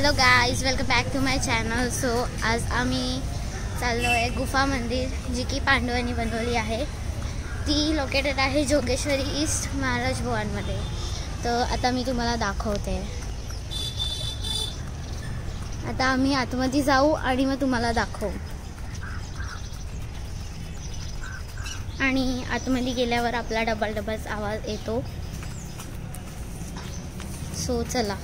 Hello guys, welcome back to my channel. So आज आम्ही चाललो आहे गुफा मंदिर, जी की पांडवांनी बनवली आहे. ती लोकेटेड आहे जोगेश्वरी ईस्ट महाराज भवनमध्ये. तर आता मी तुम्हाला दाखवते. आता आम्ही आतमध्ये जाऊ आणि मग तुम्हाला दाखवू. आणि आतमध्ये गेल्यावर आपला डबल आवाज येतो. सो चला.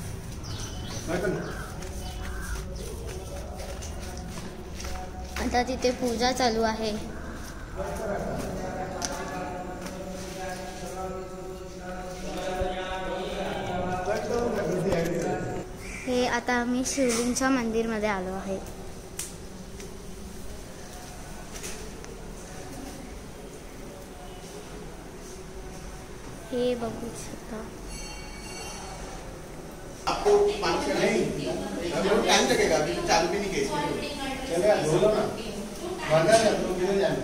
आता तिथे पूजा चालू आहे. हे आता आम्ही शिवलिंगच्या मंदिरमध्ये आलो आहे. हे बघू शकता. आपको 5 नहीं अभी टाइम लगेगा, अभी चालू भी नहीं किया. चले बोलो ना, वरना तो किधर जाने.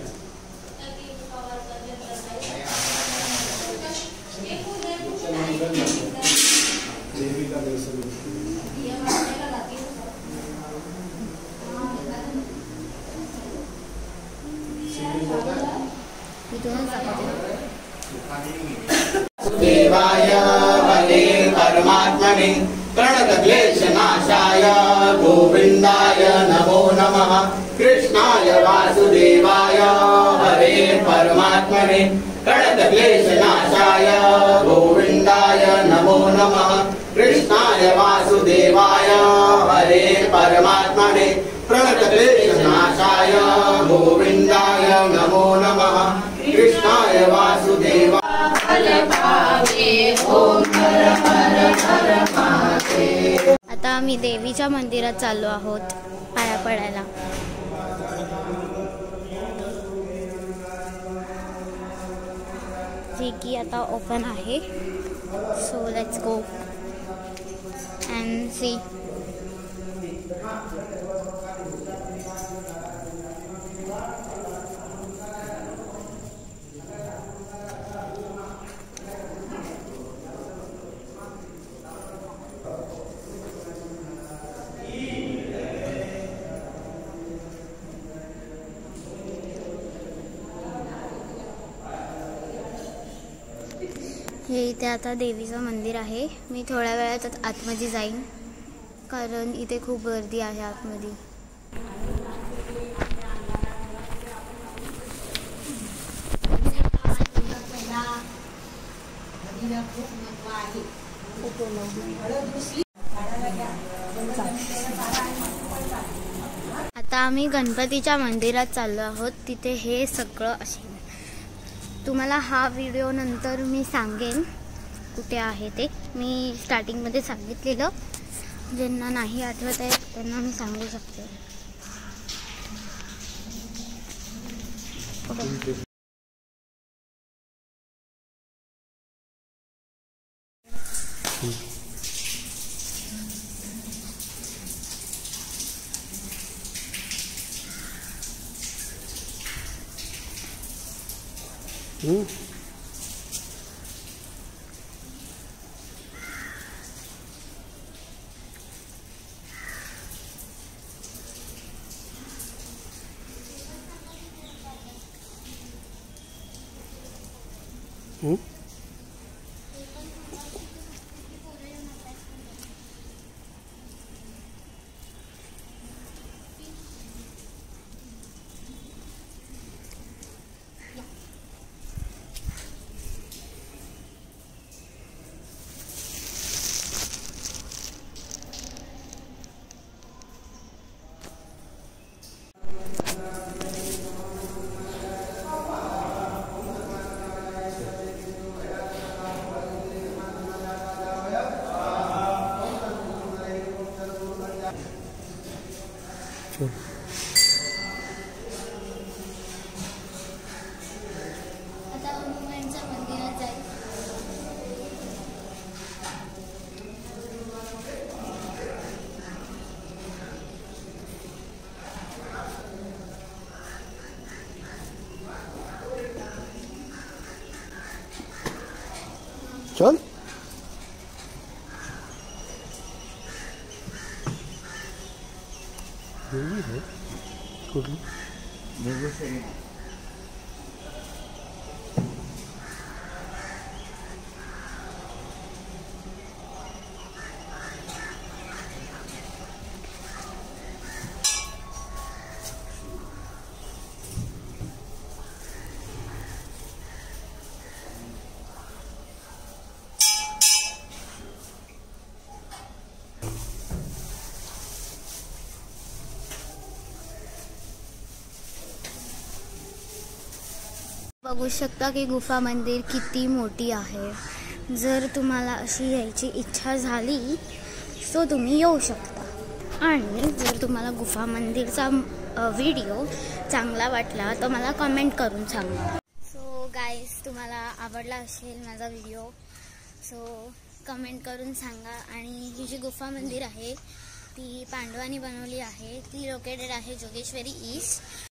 देवी का दर्शन देवाय हरे परमात्मने प्रणतक्लेशनाशाय गोविंदाय नमो नमः. कृष्णाय वासुदेवाय हरे परमात्मने प्रणतक्लेशनाशाय गोविंदाय नमो नमः. कृष्णाय वासुदेवाय हरे परमात्मने प्रणतक्लेशनाशाय गोविंदाय नमो नमः. कृष्णाय वासुदेवाय. आता आम्ही देवीच्या मंदिरात चाललो आहोत पाया पडायला. जी की आता ओपन आहे. सो लेट्स गो अँड सी. हे इथे आता देवीचं मंदिर आहे. मी थोड्या वेळात आतमध्ये जाईन, कारण इथे खूप गर्दी आहे आतमध्ये. आता आम्ही गणपतीच्या मंदिरात चाललो आहोत. तिथे हे सगळं असेल. तुम्हाला हा व्हिडिओ नंतर मी सांगेन कुठे आहे ते. मी स्टार्टिंगमध्ये सांगितलेलं. ज्यांना नाही आठवत आहे त्यांना मी सांगू शकते. आता हनुमानच्या मंदिरात जाईल. चल. देवी है कुठली बेगूसराय. बघू शकता की गुफा मंदिर किती मोठी आहे. जर तुम्हाला अशी यायची इच्छा झाली सो तुम्ही येऊ शकता. आणि जर तुम्हाला गुफा मंदिरचा व्हिडिओ चांगला वाटला तर मला कमेंट करून सांगा. सो गाईज, तुम्हाला आवडला असेल माझा व्हिडिओ सो कमेंट करून सांगा. आणि ही जी गुफा मंदिर आहे ती पांडवांनी बनवली आहे. ती लोकेटेड आहे जोगेश्वरी ईस्ट.